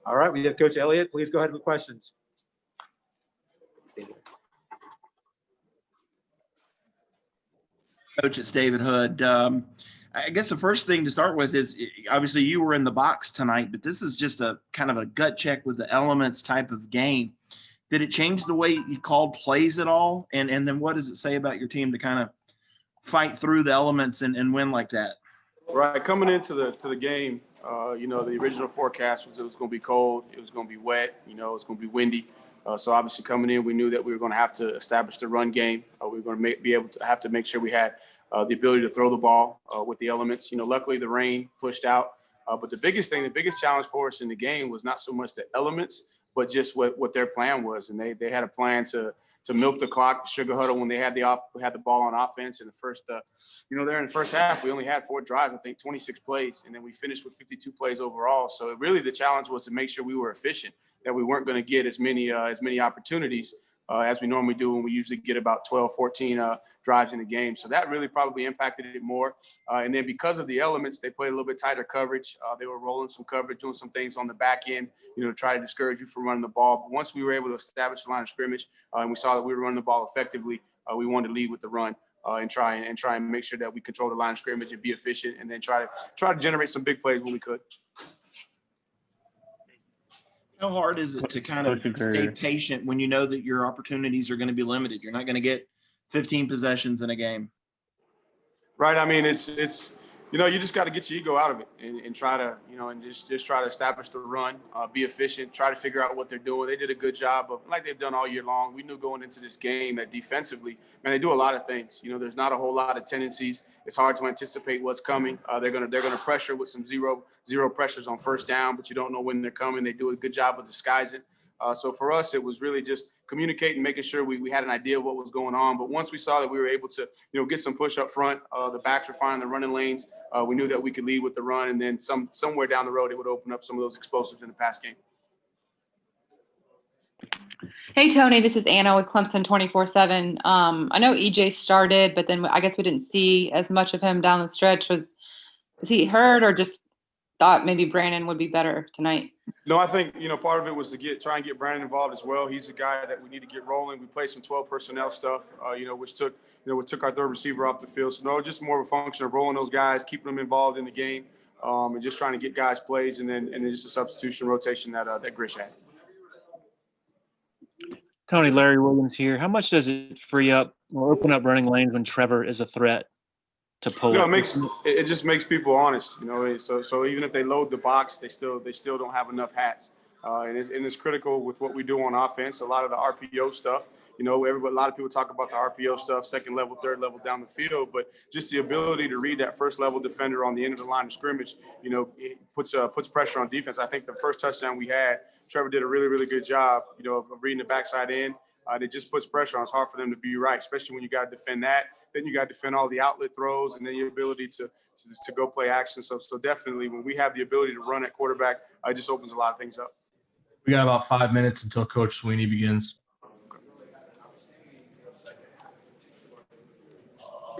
All right, we have Coach Elliott. Please go ahead with questions. Coach, it's David Hood. I guess the first thing to start with is obviously you were in the box tonight, but this is just a kind of a gut check with the elements type of game. Did it change the way you called plays at all? And then what does it say about your team to kind of fight through the elements and win like that? Right, coming into the game, the original forecast was it was going to be cold, it was going to be wet, it was going to be windy. So obviously coming in, we knew that we were going to have to establish the run game. We were going to be able to have to make sure we had the ability to throw the ball with the elements. Luckily the rain pushed out. But the biggest challenge for us in the game was not so much the elements, but just what their plan was. And they had a plan to milk the clock, sugar huddle when they had the ball on offense in the first, there in the first half, we only had 4 drives, I think 26 plays, and then we finished with 52 plays overall. So really the challenge was to make sure we were efficient, that we weren't going to get as many opportunities as we normally do when we usually get about 12, 14 drives in a game. So that really probably impacted it more. And then because of the elements, they played a little bit tighter coverage. They were rolling some coverage, doing some things on the back end, to try to discourage you from running the ball. But once we were able to establish the line of scrimmage and we saw that we were running the ball effectively, we wanted to lead with the run and try and make sure that we control the line of scrimmage and be efficient, and then try to generate some big plays when we could. How hard is it to kind of stay patient when you know that your opportunities are going to be limited? You're not going to get 15 possessions in a game. Right. I mean, it's you just got to get your ego out of it and try to, and just try to establish the run, be efficient, try to figure out what they're doing. They did a good job of, like they've done all year long. We knew going into this game that defensively, man, they do a lot of things. There's not a whole lot of tendencies. It's hard to anticipate what's coming. They're gonna pressure with some zero pressures on first down, but you don't know when they're coming. They do a good job of disguising. So for us, it was really just communicating, making sure we had an idea of what was going on. But once we saw that we were able to, get some push up front, the backs were finding the running lanes. We knew that we could lead with the run, and then somewhere down the road, it would open up some of those explosives in the pass game. Hey, Tony, this is Anna with Clemson 24/7. I know EJ started, but then I guess we didn't see as much of him down the stretch. Was he hurt, or just thought maybe Brandon would be better tonight? No, I think, part of it was to try and get Brandon involved as well. He's a guy that we need to get rolling. We played some 12 personnel stuff, which took our third receiver off the field. So no, just more of a function of rolling those guys, keeping them involved in the game, and just trying to get guys plays, and then just a substitution rotation that Grish had. Tony, Larry Williams here. How much does it free up or open up running lanes when Trevor is a threat to pull? It just makes people honest. So even if they load the box, they still don't have enough hats. And it's critical with what we do on offense. A lot of the RPO stuff. A lot of people talk about the RPO stuff, second level, third level down the field, but just the ability to read that first level defender on the end of the line of scrimmage, it puts pressure on defense. I think the first touchdown we had, Trevor did a really, really good job, of reading the backside in. It just puts pressure on. It's hard for them to be right, especially when you got to defend that. Then you got to defend all the outlet throws, and then your ability to go play action. So definitely when we have the ability to run at quarterback, it just opens a lot of things up. We got about 5 minutes until Coach Sweeney begins.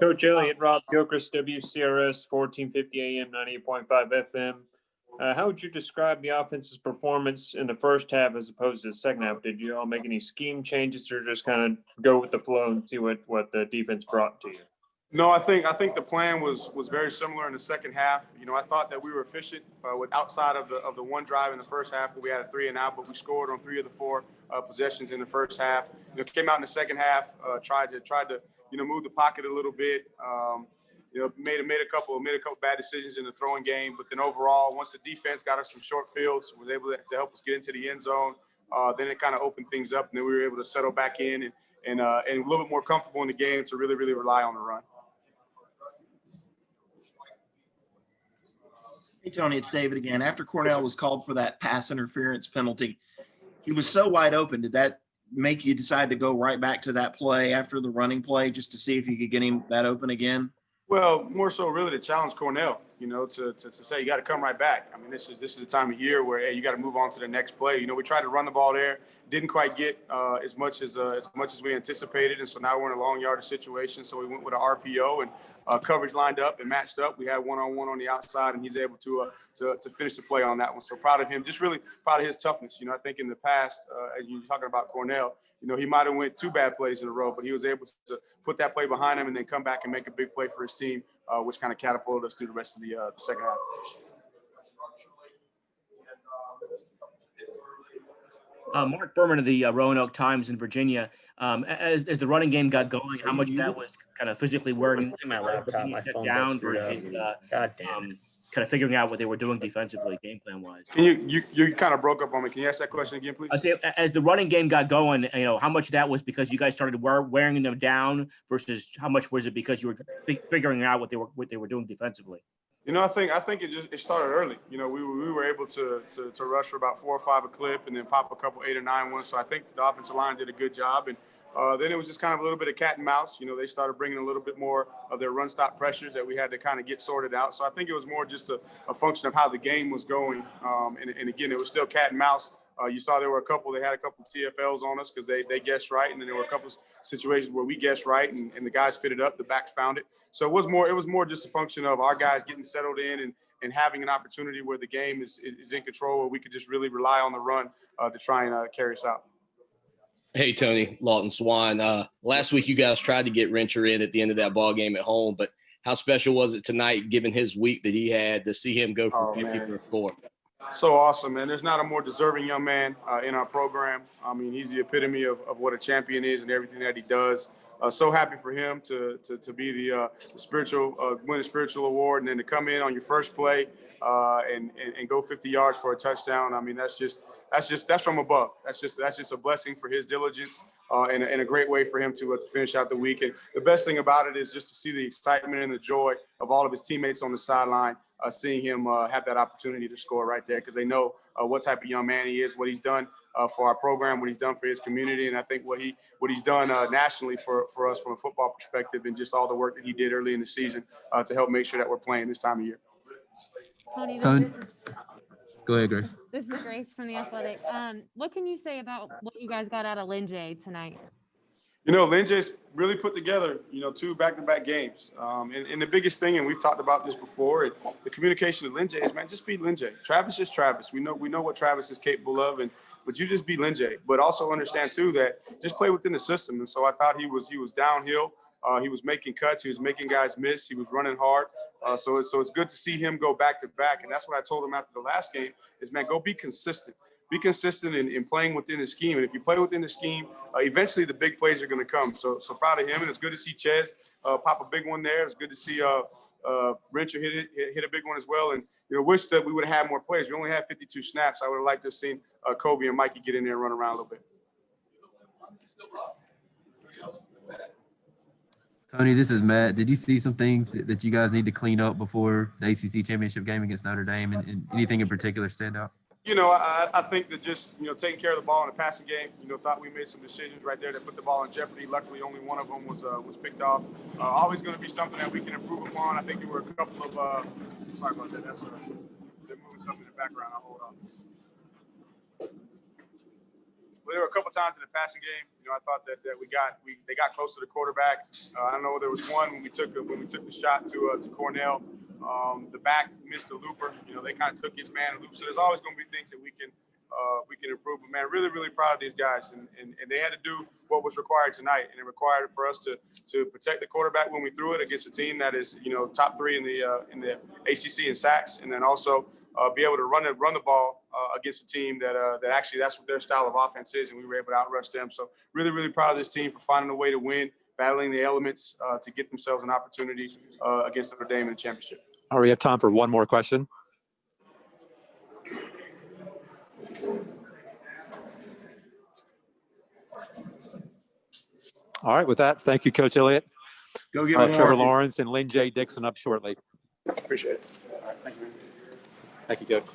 Coach Elliott, Rob Gilchrist, WCRS 1450 AM, 98.5 FM. How would you describe the offense's performance in the first half as opposed to the second half? Did you all make any scheme changes, or just kind of go with the flow and see what the defense brought to you? No, I think the plan was very similar in the second half. I thought that we were efficient with outside of the one drive in the first half where we had a 3 and out, but we scored on 3 of the 4 possessions in the first half. Came out in the second half, tried to move the pocket a little bit. Made a couple bad decisions in the throwing game, but then overall, once the defense got us some short fields, was able to help us get into the end zone. Then it kind of opened things up, and then we were able to settle back in and a little bit more comfortable in the game to really, really rely on the run. Hey, Tony, it's David again. After Cornell was called for that pass interference penalty, he was so wide open. Did that make you decide to go right back to that play after the running play just to see if you could get him that open again? Well, more so really to challenge Cornell. you know, to say you got to come right back. I mean, this is the time of year where, hey, you got to move on to the next play. You know, we tried to run the ball there, didn't quite get as much as we anticipated, and so now we're in a long yardage situation. So we went with an RPO and coverage lined up and matched up. We had one-on-one on the outside, and he's able to finish the play on that one. So proud of him. Just really proud of his toughness. You know, I think in the past, as you were talking about Cornell, you know, he might have went 2 bad plays in a row, but he was able to put that play behind him and then come back and make a big play for his team, which kind of catapulted us through the rest of the second half. Mark Berman of the Roanoke Times in Virginia. As the running game got going, how much of that was kind of physically wearing My laptop, my phone's all down screwed up. versus God damn it. kind of figuring out what they were doing defensively, game plan wise? Can you kind of broke up on me? Can you ask that question again, please? I say, as the running game got going, you know, how much of that was because you guys started wearing them down versus how much was it because you were figuring out what they were doing defensively? You know, I think it started early. You know, we were able to rush for about 4 or 5 a clip and then pop a couple 8 or 9 ones. So I think the offensive line did a good job. And then it was just kind of a little bit of cat and mouse. You know, they started bringing a little bit more of their run stop pressures that we had to kind of get sorted out. So I think it was more just a function of how the game was going. And again, it was still cat and mouse. You saw there were they had a couple TFLs on us because they guessed right. And then there were a couple of situations where we guessed right and the guys fitted up, the backs found it. So it was more just a function of our guys getting settled in and having an opportunity where the game is in control, where we could just really rely on the run to try and carry us out. Hey, Tony, Lawton Swan. Last week you guys tried to get Rencher in at the end of that ball game at home, but how special was it tonight, given his week that he had, to see him go for 50 for a score? So awesome, man. There's not a more deserving young man in our program. I mean, he's the epitome of what a champion is and everything that he does. So happy for him to be the spiritual, win a spiritual award, and then to come in on your first play and go 50 yards for a touchdown. I mean, that's from above. That's just a blessing for his diligence and a great way for him to finish out the week. And the best thing about it is just to see the excitement and the joy of all of his teammates on the sideline, seeing him have that opportunity to score right there, because they know what type of young man he is, what he's done for our program, what he's done for his community, and I think what he's done nationally for us from a football perspective, and just all the work that he did early in the season to help make sure that we're playing this time of year. Tony, Go ahead, Grace. this is Grace from The Athletic. What can you say about what you guys got out of Lyn-J tonight? You know, Lyn-J's really put together, 2 back-to-back games. And the biggest thing, and we've talked about this before, the communication of Lyn-J is, man, just be Lyn-J. Travis is Travis. We know what Travis is capable of, but you just be Lyn-J. But also understand, too, that just play within the system. And so I thought he was downhill. He was making cuts. He was making guys miss. He was running hard. So it's good to see him go back-to-back. And that's what I told him after the last game is, man, go be consistent. Be consistent in playing within the scheme. And if you play within the scheme, eventually the big plays are going to come. So proud of him. And it's good to see Ches pop a big one there. It's good to see Rencher hit a big one as well. And, wish that we would have had more plays. We only had 52 snaps. I would have liked to have seen Kobe and Mikey get in there and run around a little bit. Tony, this is Matt. Did you see some things that you guys need to clean up before the ACC championship game against Notre Dame, and anything in particular stand out? I think that just, taking care of the ball in the passing game, thought we made some decisions right there that put the ball in jeopardy. Luckily, only one of them was picked off. Always going to be something that we can improve upon. I think there were a couple of, sorry about that. They're moving something in the background. I'll hold on. But there were a couple times in the passing game, I thought that they got close to the quarterback. I know there was one when we took the shot to Cornell. The back missed a looper. They kind of took his man and loop. So there's always going to be things that we can improve. But man, really, really proud of these guys, and they had to do what was required tonight, and it required for us to protect the quarterback when we threw it against a team that is top 3 in the ACC in sacks, and then also be able to run the ball against a team that actually that's what their style of offense is, and we were able to outrush them. So really, really proud of this team for finding a way to win, battling the elements to get themselves an opportunity against Notre Dame in the championship. All right, we have time for one more question. All right, with that, thank you, Coach Elliott. Go get Trevor Lawrence and Lyn-J Dixon up shortly. Appreciate it. All right, thank you. Thank you, Coach.